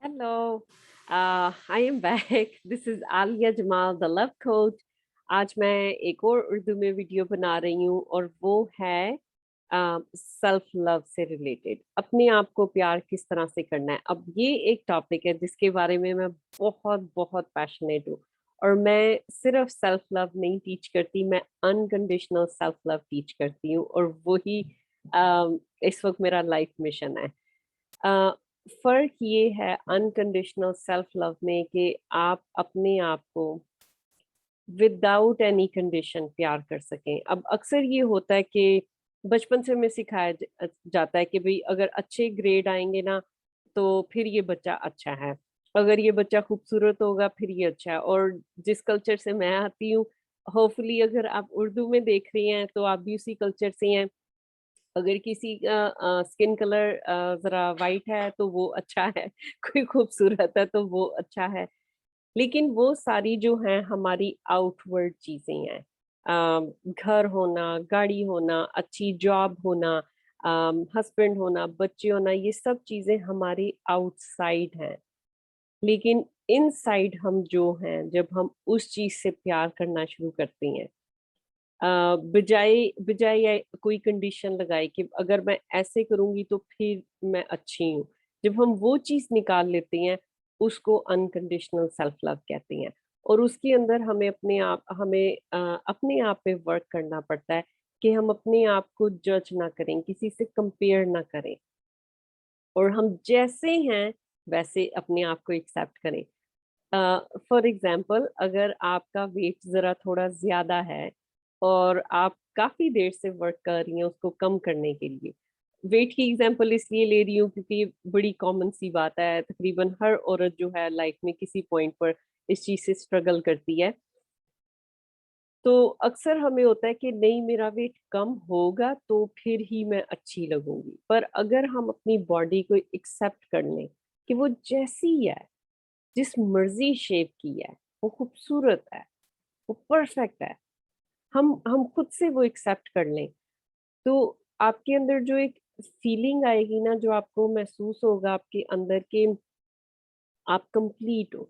Hello. I am back. This is Alia Jamal the love coach. आज मैं एक और उर्दू में वीडियो बना रही हूँ और वो है सेल्फ लव से रिलेटेड। अपने आप को प्यार किस तरह से करना है। अब ये एक टॉपिक है जिसके बारे में मैं बहुत बहुत पैशनेट हूँ। और मैं सिर्फ सेल्फ लव नहीं टीच करती, मैं अनकंडीशनल सेल्फ लव टीच करती हूँ और वही इस वक्त मेरा लाइफ मिशन है। अ, फर्क ये है अनकंडीशनल सेल्फ लव में कि आप अपने आप को विदाउट एनी कंडीशन प्यार कर सकें। अब अक्सर ये होता है कि बचपन से हमें सिखाया जाता है कि भाई अगर अच्छे ग्रेड आएंगे ना तो फिर ये बच्चा अच्छा है, अगर ये बच्चा खूबसूरत होगा फिर ये अच्छा है। और जिस कल्चर से मैं आती हूँ, होपफुली अगर आप उर्दू में देख रही हैं तो आप भी उसी कल्चर से हैं। अगर किसी का स्किन कलर जरा वाइट है तो वो अच्छा है, कोई खूबसूरत है तो वो अच्छा है। लेकिन वो सारी जो हैं हमारी आउटवर्ड चीजें हैं। घर होना, गाड़ी होना, अच्छी जॉब होना, हस्बैंड होना, बच्चे होना, ये सब चीजें हमारी आउटसाइड हैं। लेकिन इनसाइड हम जो हैं, जब हम उस चीज से प्यार करना शुरू करते हैं, बजाय बजाय कोई कंडीशन लगाए कि अगर मैं ऐसे करूंगी तो फिर मैं अच्छी हूँ, जब हम वो चीज निकाल लेते हैं, उसको अनकंडीशनल सेल्फ लव कहते हैं। और उसके अंदर हमें अपने आप पे वर्क करना पड़ता है कि हम अपने आप को जज ना करें, किसी से कंपेयर ना करें, और हम जैसे हैं वैसे अपने आप को एक्सेप्ट करें। फॉर एग्जाम्पल, अगर आपका वेट जरा थोड़ा ज्यादा है और आप काफी देर से वर्क कर रही हैं उसको कम करने के लिए। वेट की एग्जांपल इसलिए ले रही हूँ क्योंकि ये बड़ी कॉमन सी बात है, तकरीबन हर औरत जो है लाइफ में किसी पॉइंट पर इस चीज से स्ट्रगल करती है। तो अक्सर हमें होता है कि नहीं, मेरा वेट कम होगा तो फिर ही मैं अच्छी लगूंगी। पर अगर हम अपनी बॉडी को एक्सेप्ट कर लें कि वो जैसी है, जिस मर्जी शेप की है, वो खूबसूरत है, वो परफेक्ट है, हम खुद से वो एक्सेप्ट कर लें, तो आपके अंदर जो एक फीलिंग आएगी ना, जो आपको महसूस होगा आपके अंदर के आप कंप्लीट हो।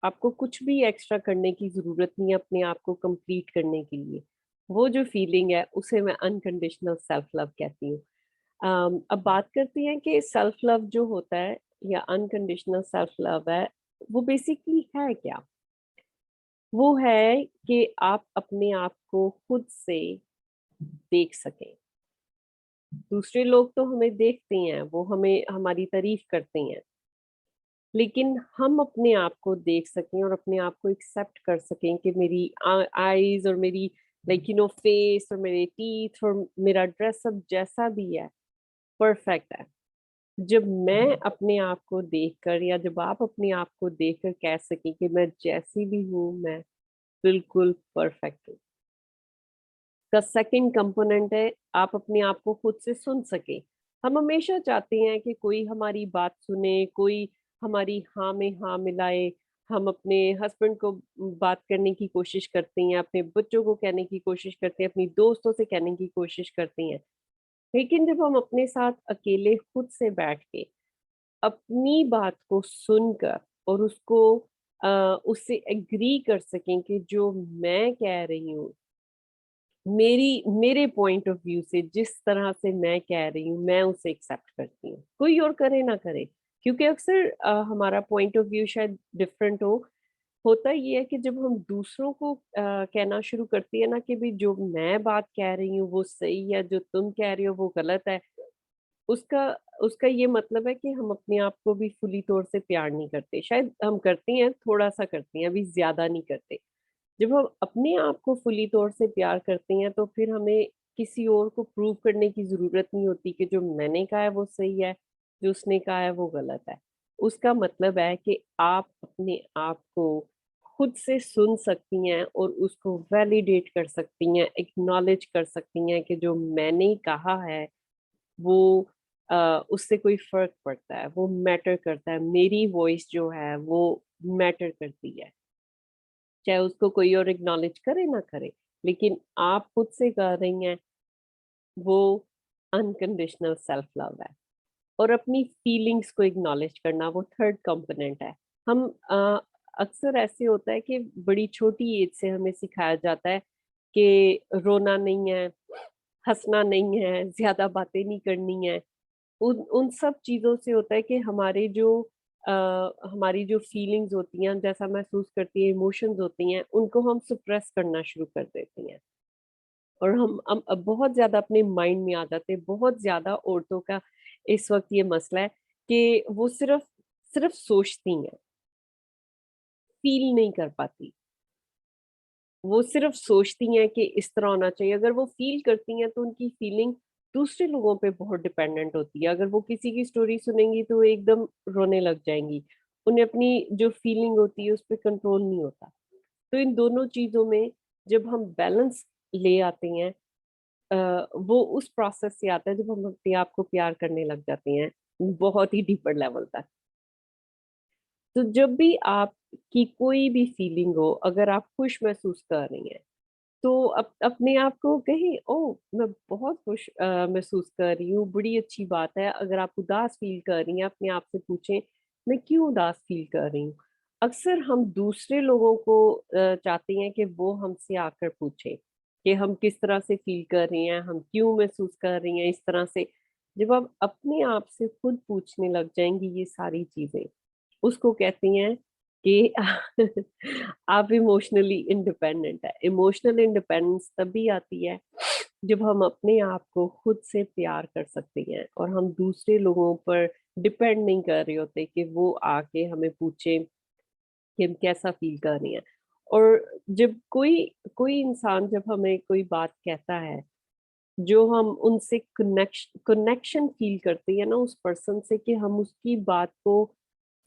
आपको कुछ भी एक्स्ट्रा करने की जरूरत नहीं है अपने आप को कंप्लीट करने के लिए। वो जो फीलिंग है उसे मैं अनकंडीशनल सेल्फ लव कहती हूँ। अब बात करते हैं कि सेल्फ लव जो होता है या अनकंडीशनल सेल्फ लव है, वो बेसिकली है क्या। वो है कि आप अपने आप को खुद से देख सकें। दूसरे लोग तो हमें देखते हैं, वो हमें हमारी तारीफ करते हैं, लेकिन हम अपने आप को देख सकें और अपने आप को एक्सेप्ट कर सकें कि मेरी आईज और मेरी फेस और मेरे टीथ और मेरा ड्रेसअप जैसा भी है, परफेक्ट है। जब मैं अपने आप को देखकर या जब आप अपने आप को देखकर कह सकें कि मैं जैसी भी हूँ, मैं बिल्कुल परफेक्ट हूँ। का सेकंड कंपोनेंट है आप अपने आप को खुद से सुन सके। हम हमेशा चाहते हैं कि कोई हमारी बात सुने, कोई हमारी हाँ में हाँ मिलाए। हम अपने हस्बैंड को बात करने की कोशिश करते हैं, अपने बच्चों को कहने की कोशिश करते हैं, अपनी दोस्तों से कहने की कोशिश करते हैं। लेकिन जब हम अपने साथ अकेले खुद से बैठ के अपनी बात को सुनकर और उससे एग्री कर सकें कि जो मैं कह रही हूँ, मेरे पॉइंट ऑफ व्यू से जिस तरह से मैं कह रही हूँ, मैं उसे एक्सेप्ट करती हूँ, कोई और करे ना करे। क्योंकि अक्सर हमारा पॉइंट ऑफ व्यू शायद डिफरेंट होता ये है कि जब हम दूसरों को कहना शुरू करती है ना कि भाई जो मैं बात कह रही हूँ वो सही है, जो तुम कह रही हो वो गलत है, उसका उसका ये मतलब है कि हम अपने आप को भी फुली तौर से प्यार नहीं करते। शायद हम करते हैं, थोड़ा सा करते हैं, अभी ज्यादा नहीं करते। जब हम अपने आप को फुली तौर से प्यार करते हैं तो फिर हमें किसी और को प्रूव करने की जरूरत नहीं होती कि जो मैंने कहा है वो सही है, जो उसने कहा है वो गलत है। उसका मतलब है कि आप अपने आप को खुद से सुन सकती हैं और उसको वैलिडेट कर सकती हैं, एक्नॉलेज कर सकती हैं कि जो मैंने कहा है वो उससे कोई फर्क पड़ता है, वो मैटर करता है, मेरी वॉइस जो है वो मैटर करती है। चाहे उसको कोई और एक्नॉलेज करे ना करे, लेकिन आप खुद से कर रही हैं, वो अनकंडीशनल सेल्फ लव है। और अपनी फीलिंग्स को एक्नॉलेज करना, वो थर्ड कंपोनेंट है। हम अक्सर ऐसे होता है कि बड़ी छोटी एज से हमें सिखाया जाता है कि रोना नहीं है, हँसना नहीं है, ज़्यादा बातें नहीं करनी है। उन उन सब चीज़ों से होता है कि अ, हमारी जो फीलिंग्स होती हैं, जैसा महसूस करती है, इमोशंस होती हैं, उनको हम सप्रेस करना शुरू कर देती हैं। और हम अब बहुत ज़्यादा अपने माइंड में आ जाते हैं। बहुत ज़्यादा औरतों का इस वक़्त ये मसला है कि वो सिर्फ़ सिर्फ़ सोचती हैं, फ़ील नहीं कर पाती। वो सिर्फ़ सोचती हैं कि इस तरह होना चाहिए। अगर वो फ़ील करती हैं तो उनकी फ़ीलिंग दूसरे लोगों पे बहुत डिपेंडेंट होती है। अगर वो किसी की स्टोरी सुनेंगी तो वो एकदम रोने लग जाएँगी। उन्हें अपनी जो फ़ीलिंग होती है उस पे कंट्रोल नहीं होता। तो इन दोनों चीज़ों में जब हम बैलेंस ले आते हैं, वो उस प्रोसेस से आता है जब हम अपने आप को प्यार करने लग जाते हैं, बहुत ही डीपर लेवल तक। तो जब भी आपकी कोई भी फीलिंग हो, अगर आप खुश महसूस कर रही हैं, तो अपने आप को कहें, ओह! मैं बहुत खुश महसूस कर रही हूँ, बड़ी अच्छी बात है। अगर आप उदास फ़ील कर रही हैं, अपने आप से पूछें, मैं क्यों उदास फ़ील कर रही हूँ? अक्सर हम दूसरे लोगों को चाहते हैं कि वो हमसे आकर पूछें कि हम किस तरह से फ़ील कर रही हैं, हम क्यों महसूस कर रही हैं इस तरह से। जब आप अपने आप से खुद पूछने लग जाएँगी ये सारी चीज़ें, उसको कहती हैं कि आप इमोशनली इंडिपेंडेंट है। इमोशनल इंडिपेंडेंस तभी आती है जब हम अपने आप को खुद से प्यार कर सकते हैं और हम दूसरे लोगों पर डिपेंड नहीं कर रहे होते कि वो आके हमें पूछे कि हम कैसा फील कर रहे हैं। और जब कोई कोई इंसान जब हमें कोई बात कहता है, जो हम उनसे कनेक्शन फ़ील करते हैं ना उस पर्सन से, कि हम उसकी बात को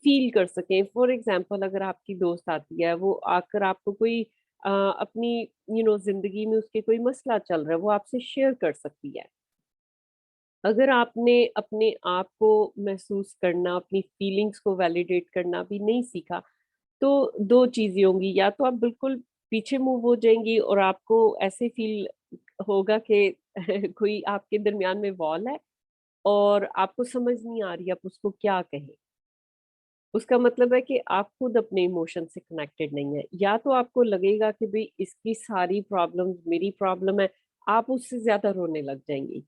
फ़ील कर सकें। फॉर एग्ज़ाम्पल, अगर आपकी दोस्त आती है, वो आकर आपको कोई अपनी ज़िंदगी में उसके कोई मसला चल रहा है, वो आपसे शेयर कर सकती है। अगर आपने अपने आप को महसूस करना, अपनी फीलिंग्स को वैलिडेट करना भी नहीं सीखा, तो 2 चीज़ें होंगी, या तो आप बिल्कुल पीछे मूव हो जाएँगी और आपको ऐसे फ़ील होगा कि कोई आपके दरमियान में वॉल है और आपको समझ नहीं आ रही आप उसको क्या कहें। उसका मतलब है कि आप खुद अपने इमोशन से कनेक्टेड नहीं है। या तो आपको लगेगा कि भई इसकी सारी प्रॉब्लम्स मेरी प्रॉब्लम है, आप उससे ज़्यादा रोने लग जाएँगी।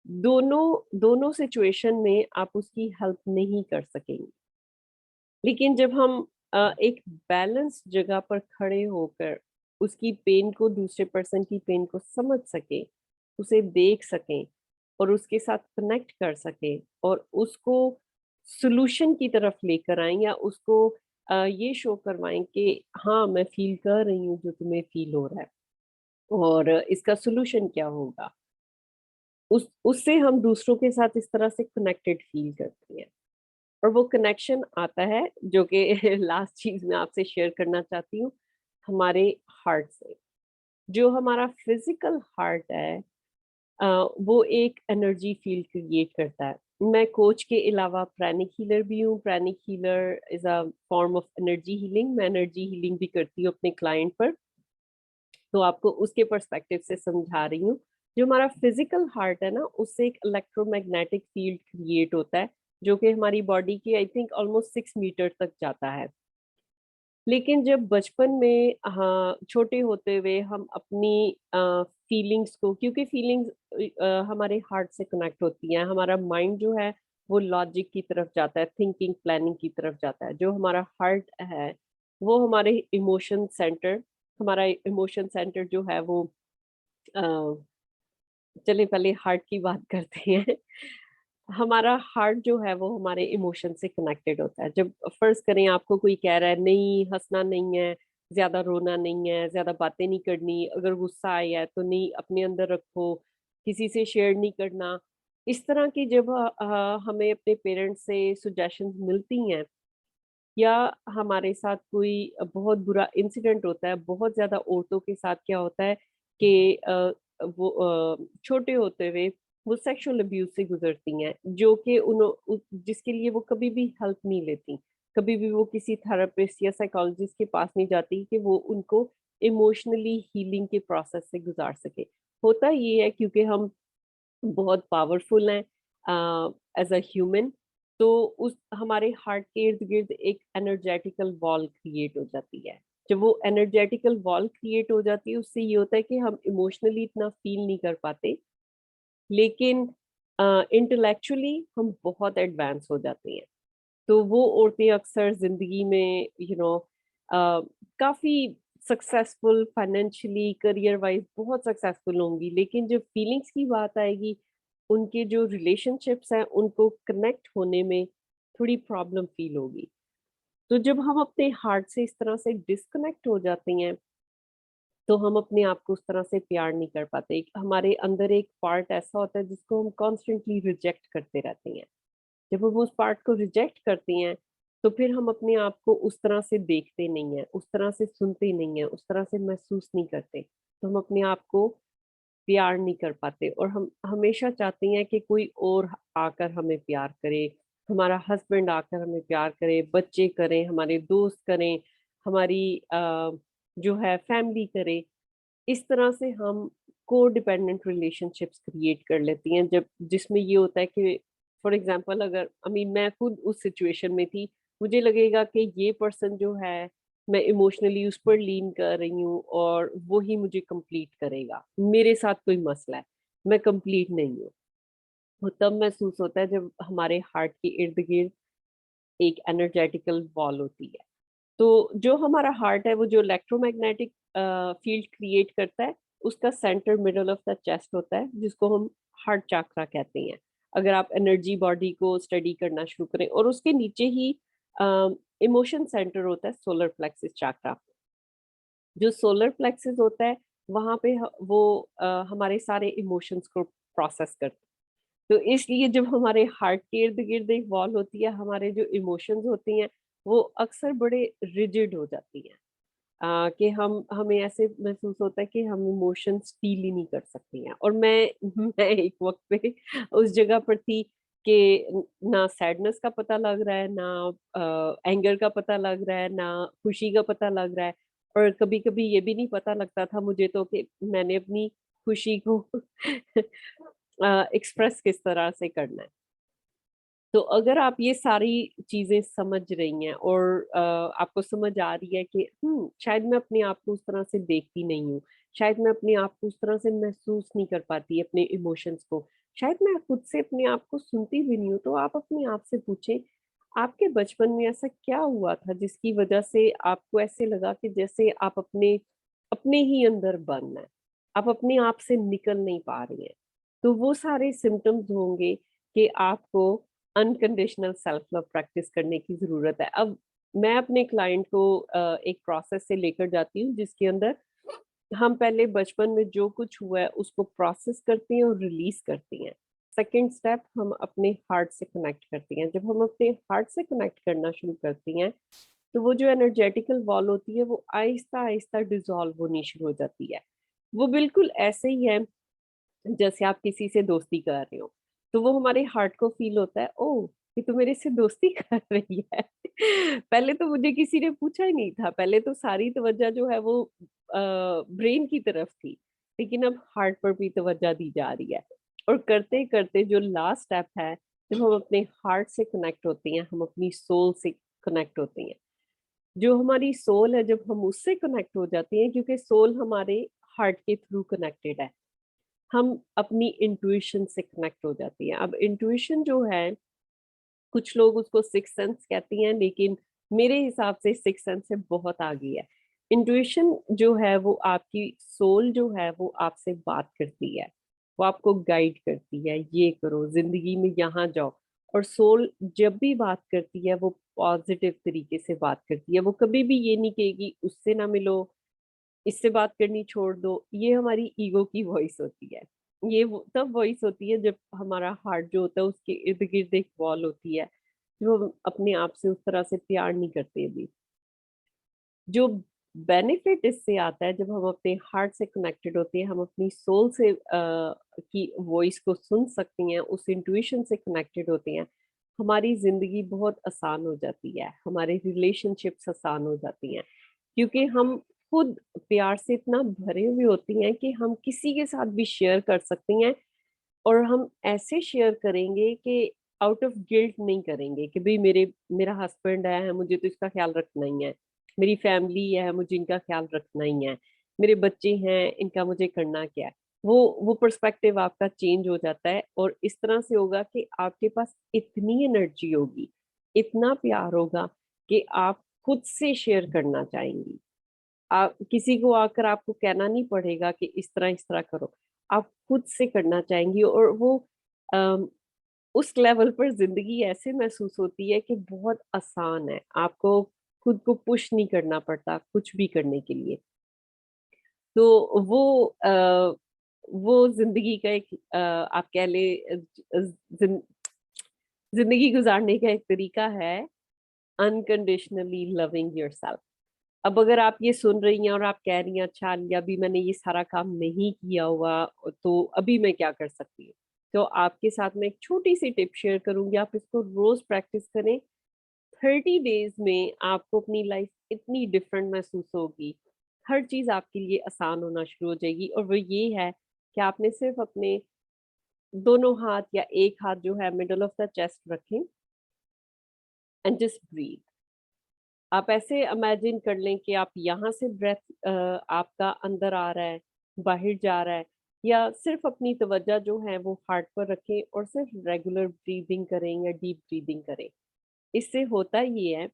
दोनों दोनों सिचुएशन में आप उसकी हेल्प नहीं कर सकेंगी। लेकिन जब हम एक बैलेंस जगह पर खड़े होकर उसकी पेन को, दूसरे पर्सन की पेन को समझ सकें, उसे देख सकें और उसके साथ कनेक्ट कर सकें और उसको सॉल्यूशन की तरफ लेकर आएँ, या उसको ये शो करवाएँ कि हाँ, मैं फ़ील कर रही हूँ जो तुम्हें फ़ील हो रहा है और इसका सॉल्यूशन क्या होगा। उस उससे हम दूसरों के साथ इस तरह से कनेक्टेड फ़ील करते हैं। और वो कनेक्शन आता है, जो कि लास्ट चीज़ मैं आपसे शेयर करना चाहती हूँ, हमारे हार्ट से। जो हमारा फिज़िकल हार्ट है, अ, वो एक एनर्जी फ़ील्ड क्रिएट करता है। मैं कोच के अलावा प्राणिक हीलर भी हूँ। Pranic healer is a form of energy healing. मैं एनर्जी हीलिंग भी करती हूँ अपने क्लाइंट पर। तो आपको उसके पर्सपेक्टिव से समझा रही हूँ। जो हमारा फिज़िकल हार्ट है ना, उससे एक इलेक्ट्रोमैग्नेटिक फ़ील्ड क्रिएट होता है, जो कि हमारी बॉडी के आई थिंक ऑलमोस्ट 6 मीटर तक जाता है। लेकिन जब बचपन में, हाँ, छोटे होते हुए हम अपनी फीलिंग्स को, क्योंकि फीलिंग्स हमारे हार्ट से कनेक्ट होती हैं, हमारा माइंड जो है वो लॉजिक की तरफ जाता है, थिंकिंग, प्लानिंग की तरफ जाता है। जो हमारा हार्ट है, वो हमारा इमोशन सेंटर जो है वो अ, चलिए पहले हार्ट की बात करते हैं। हमारा हार्ट जो है वो हमारे इमोशन से कनेक्टेड होता है। जब फ़र्ज़ करें आपको कोई कह रहा है नहीं हँसना नहीं है, ज़्यादा रोना नहीं है, ज़्यादा बातें नहीं करनी, अगर गुस्सा आया है तो नहीं अपने अंदर रखो, किसी से शेयर नहीं करना। इस तरह की जब हमें अपने पेरेंट्स से सजेशंस मिलती हैं, या हमारे साथ कोई बहुत बुरा इंसिडेंट होता है, बहुत ज़्यादा औरतों के साथ क्या होता है कि वो छोटे होते हुए वो सेक्सुअल अब्यूज़ से गुज़रती हैं, जो कि जिसके लिए वो कभी भी हेल्प नहीं लेती। कभी भी वो किसी थेरेपिस्ट या साइकोलॉजिस्ट के पास नहीं जाती कि वो उनको इमोशनली हीलिंग के प्रोसेस से गुज़ार सके। होता ये है क्योंकि हम बहुत पावरफुल हैं, एज अ ह्यूमन, तो उस हमारे हार्ट के इर्द गिर्द एक एनर्जेटिकल वॉल क्रिएट हो जाती है। जब वो एनर्जेटिकल वॉल क्रिएट हो जाती है, उससे ये होता है कि हम इमोशनली इतना फील नहीं कर पाते, लेकिन इंटेलेक्चुअली हम बहुत एडवांस हो जाते हैं। तो वो औरतें अक्सर ज़िंदगी में काफ़ी सक्सेसफुल, फाइनेंशियली, करियर वाइज़ बहुत सक्सेसफुल होंगी, लेकिन जब फीलिंग्स की बात आएगी, उनके जो रिलेशनशिप्स हैं, उनको कनेक्ट होने में थोड़ी प्रॉब्लम फ़ील होगी। तो जब हम अपने हार्ट से इस तरह से डिस्कनेक्ट हो जाती हैं, तो हम अपने आप को उस तरह से प्यार नहीं कर पाते। एक हमारे अंदर एक पार्ट ऐसा होता है जिसको हम कॉन्स्टेंटली रिजेक्ट करते रहते हैं। जब हम उस पार्ट को रिजेक्ट करते हैं, तो फिर हम अपने आप को उस तरह से देखते नहीं हैं, उस तरह से सुनते नहीं हैं, उस तरह से महसूस नहीं करते। तो हम अपने आप को प्यार नहीं कर पाते और हम हमेशा चाहते हैं कि कोई और आकर हमें प्यार करे, हमारा हस्बैंड आकर हमें प्यार करे, बच्चे करें, हमारे दोस्त करें, हमारी जो है फैमिली करे। इस तरह से हम को-डिपेंडेंट रिलेशनशिप्स क्रिएट कर लेती हैं, जब जिसमें ये होता है कि फॉर एग्ज़ाम्पल अगर मैं खुद उस सिचुएशन में थी, मुझे लगेगा कि ये पर्सन जो है, मैं इमोशनली उस पर लीन कर रही हूँ और वो ही मुझे कंप्लीट करेगा। मेरे साथ कोई मसला है, मैं कंप्लीट नहीं हूँ। वो तब महसूस होता है जब हमारे हार्ट के इर्द-गिर्द एक एनर्जेटिकल वॉल होती है। तो जो हमारा हार्ट है वो जो इलेक्ट्रोमैग्नेटिक फील्ड क्रिएट करता है, उसका centre middle of the chest होता है, जिसको हम हार्ट चक्रा कहते हैं। अगर आप एनर्जी बॉडी को स्टडी करना शुरू करें और उसके नीचे ही इमोशन सेंटर होता है सोलर प्लेक्सिस चक्रा। जो सोलर प्लेक्सिस होता है, वहाँ पे वो हमारे सारे इमोशंस को प्रोसेस करता है। तो इसलिए जब हमारे हार्ट के इर्द-गिर्द एक वॉल होती है, हमारे जो इमोशंस होती हैं, वो अक्सर बड़े रिजिड हो जाती हैं। कि हम हमें ऐसे महसूस होता है कि हम इमोशंस फ़ील ही नहीं कर सकते हैं और मैं मैं एक वक़्त पे उस जगह पर थी कि ना सैडनेस का पता लग रहा है, ना एंगर का पता लग रहा है, ना खुशी का पता लग रहा है और कभी-कभी ये भी नहीं पता लगता था मुझे तो कि मैंने अपनी खुशी को एक्सप्रेस किस तरह से करना है। तो अगर आप ये सारी चीज़ें समझ रही हैं और आपको समझ आ रही है कि शायद मैं अपने आप को उस तरह से देखती नहीं हूँ, शायद मैं अपने आप को उस तरह से महसूस नहीं कर पाती अपने इमोशंस को, शायद मैं खुद से अपने आप को सुनती भी नहीं हूँ, तो आप अपने आप से पूछें, आपके बचपन में ऐसा क्या हुआ था जिसकी वजह से आपको ऐसे लगा कि जैसे आप अपने अपने ही अंदर बंद हैं, आप अपने आप से निकल नहीं पा रही हैं। तो वो सारे सिम्पटम्स होंगे कि आपको अनकंडीशनल सेल्फ लव प्रैक्टिस करने की ज़रूरत है। अब मैं अपने क्लाइंट को एक प्रोसेस से लेकर जाती हूँ जिसके अंदर हम पहले बचपन में जो कुछ हुआ है उसको प्रोसेस करती हैं और रिलीज़ करती हैं। सेकंड स्टेप हम अपने हार्ट से कनेक्ट करती हैं। जब हम अपने हार्ट से कनेक्ट करना शुरू करती हैं, तो वो जो एनर्जेटिकल वॉल होती है वो आहिस्ता-आहिस्ता डिसॉल्व होनी शुरू हो जाती है। वो बिल्कुल ऐसे ही है जैसे आप किसी से दोस्ती कर रहे हो, तो वो हमारे हार्ट को फ़ील होता है, ओह! ये तो मेरे से दोस्ती कर रही है। पहले तो मुझे किसी ने पूछा ही नहीं था, पहले तो सारी तवज्जो जो है वो ब्रेन की तरफ थी, लेकिन अब हार्ट पर भी तवज्जो दी जा रही है। और करते-करते जो लास्ट स्टेप है, जब हम अपने हार्ट से कनेक्ट होते हैं, हम अपनी सोल से कनेक्ट होते हैं। जो हमारी सोल है, जब हम उससे कनेक्ट हो जाते हैं क्योंकि सोल हमारे हार्ट के थ्रू कनेक्टेड है। हम अपनी इंट्यूशन से कनेक्ट हो जाती हैं। अब इंट्यूशन जो है, कुछ लोग उसको सिक्स्थ सेंस कहती हैं, लेकिन मेरे हिसाब से सिक्स्थ सेंस से बहुत आगे है। इंट्यूशन जो है वो आपकी सोल जो है वो आपसे बात करती है। वो आपको गाइड करती है, ये करो, ज़िंदगी में यहाँ जाओ और सोल जब भी बात करती है वो पॉज़िटिव तरीके से बात करती है। वो कभी भी ये नहीं कहेगी उससे ना मिलो, इससे बात करनी छोड़ दो, ये हमारी ईगो की वॉइस होती है। ये वो तब वॉइस होती है जब हमारा हार्ट जो होता है उसके इर्द-गिर्द एक वॉल होती है, जो हम अपने आप से उस तरह से प्यार नहीं करते अभी। जो बेनिफिट इससे आता है जब हम अपने हार्ट से कनेक्टेड होते हैं, हम अपनी सोल से की वॉइस को सुन सकती हैं, उस इंट्यूशन से कनेक्टेड होते हैं, हमारी ज़िंदगी बहुत आसान हो जाती है, हमारे रिलेशनशिप्स आसान हो जाती हैं। क्योंकि हम खुद प्यार से इतना भरे हुए होती हैं कि हम किसी के साथ भी शेयर कर सकती हैं और हम ऐसे शेयर करेंगे कि आउट ऑफ गिल्ट नहीं करेंगे कि भई मेरा हस्बैंड है, मुझे तो इसका ख़्याल रखना ही है। मेरी फैमिली है, मुझे इनका ख़्याल रखना ही है। मेरे बच्चे हैं, इनका मुझे करना क्या है। वो पर्सपेक्टिव आपका चेंज हो जाता है और इस तरह से होगा कि आपके पास इतनी एनर्जी होगी, इतना प्यार होगा कि आप खुद से शेयर करना चाहेंगी। किसी को आकर आपको कहना नहीं पड़ेगा कि इस तरह करो। आप खुद से करना चाहेंगी और वो अम, उस लेवल पर ज़िंदगी ऐसे महसूस होती है कि बहुत आसान है। आपको खुद को पुश नहीं करना पड़ता कुछ भी करने के लिए। तो वो ज़िंदगी का एक आप कह लें ज़िंदगी गुज़ारने का एक तरीका है अनकंडीशनली लविंग योरसेल्फ। अब अगर आप ये सुन रही हैं और आप कह रही हैं अच्छा अली अभी मैंने ये सारा काम नहीं किया हुआ तो अभी मैं क्या कर सकती हूँ? तो आपके साथ मैं एक छोटी-सी टिप शेयर करूँगी, आप इसको रोज़ प्रैक्टिस करें। 30 डेज़ में आपको अपनी लाइफ इतनी डिफरेंट महसूस होगी। हर चीज़ आपके लिए आसान होना शुरू हो जाएगी और वो ये है कि आपने सिर्फ़ अपने दोनों हाथ या एक हाथ जो है मिडल ऑफ द चेस्ट रखें एंड जस्ट ब्रीथ। आप ऐसे इमेजिन कर लें कि आप यहाँ से ब्रेथ आपका अंदर आ रहा है, बाहर जा रहा है या सिर्फ़ अपनी तवज्जो जो है वो हार्ट पर रखें और सिर्फ़ रेगुलर ब्रीथिंग करें या डीप ब्रीथिंग करें। इससे होता ये है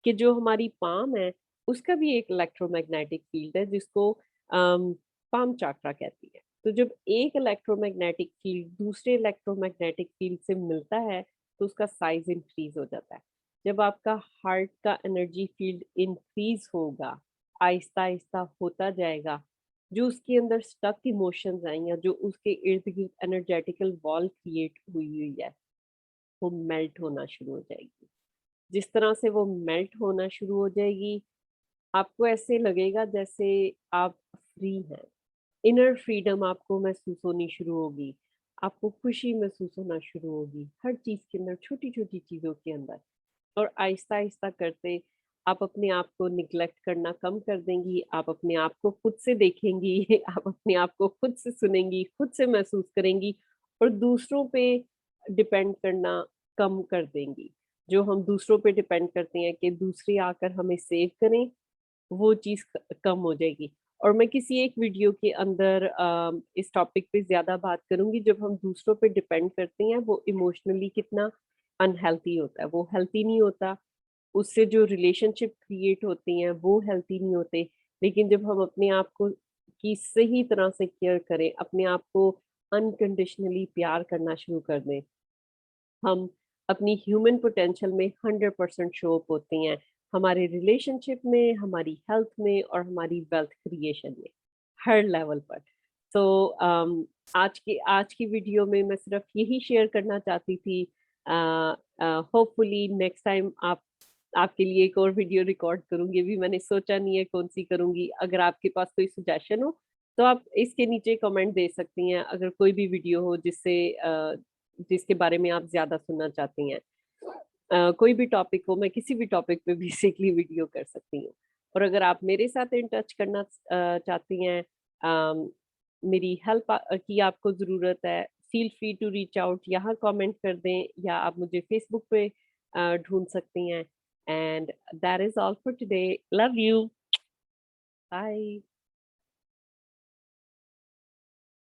कि जो हमारी पाम है, उसका भी एक इलेक्ट्रोमैग्नेटिक फ़ील्ड है जिसको पाम चक्रा कहती है। तो जब एक इलेक्ट्रोमैग्नेटिक फ़ील्ड दूसरे इलेक्ट्रोमैग्नेटिक फ़ील्ड से मिलता है, तो उसका साइज़ इंक्रीज़ हो जाता है। जब आपका हार्ट का एनर्जी फ़ील्ड इंक्रीज़ होगा, आहिस्ता-आहिस्ता होता जाएगा, जो उसके अंदर स्टक इमोशंस हैं या जो उसके इर्द-गिर्द एनर्जेटिकल वॉल क्रिएट हुई हुई है, वो मेल्ट होना शुरू हो जाएगी। जिस तरह से वो मेल्ट होना शुरू हो जाएगी, आपको ऐसे लगेगा जैसे आप फ्री हैं। इनर फ्रीडम आपको महसूस होनी शुरू होगी। आपको खुशी महसूस होना शुरू होगी, हर चीज़ के अंदर, छोटी-छोटी चीज़ों के अंदर। और आहिस्ता-आहिस्ता करते आप अपने आप को नेग्लेक्ट करना कम कर देंगी, आप अपने आप को खुद से देखेंगी, आप अपने आप को खुद से सुनेंगी, खुद से महसूस करेंगी और दूसरों पे डिपेंड करना कम कर देंगी। जो हम दूसरों पे डिपेंड करते हैं कि दूसरे आकर हमें सेव करें, वो चीज़ क कम हो जाएगी। और मैं किसी एक वीडियो के अंदर इस टॉपिक पे ज़्यादा बात करूँगी, जब हम दूसरों पे डिपेंड करते हैं, वो इमोशनली कितना अनहेल्दी होता है, वो हेल्थी नहीं होता। उससे जो रिलेशनशिप क्रिएट होती हैं, वो हेल्थी नहीं होते। लेकिन जब हम अपने आप को की सही तरह से केयर करें, अपने आप को अनकंडीशनली प्यार करना शुरू कर दें, हम अपनी ह्यूमन पोटेंशियल में 100% शो अप होती हैं, हमारे रिलेशनशिप में, हमारी हेल्थ में और हमारी वेल्थ क्रिएशन में, हर लेवल पर। तो आज की वीडियो में मैं सिर्फ यही शेयर करना चाहती थी। होपफुली नेक्स्ट टाइम आप आपके लिए एक और वीडियो रिकॉर्ड करूँगी, अभी मैंने सोचा नहीं है कौन-सी करूँगी। अगर आपके पास कोई सजेशन हो, तो आप इसके नीचे कमेंट दे सकती हैं, अगर कोई भी वीडियो हो जिसके बारे में आप ज़्यादा सुनना चाहती हैं। कोई भी टॉपिक हो, मैं किसी भी टॉपिक पे बेसिकली वीडियो कर सकती हूँ। और अगर आप मेरे साथ इन टच करना चाहती हैं, अम, मेरी हेल्प की आपको ज़रूरत है, feel free to reach out, यहाँ कमेंट कर दें या आप मुझे फ़ेसबुक पे ढूँढ सकती हैं। And that is all for today. Love you. Bye.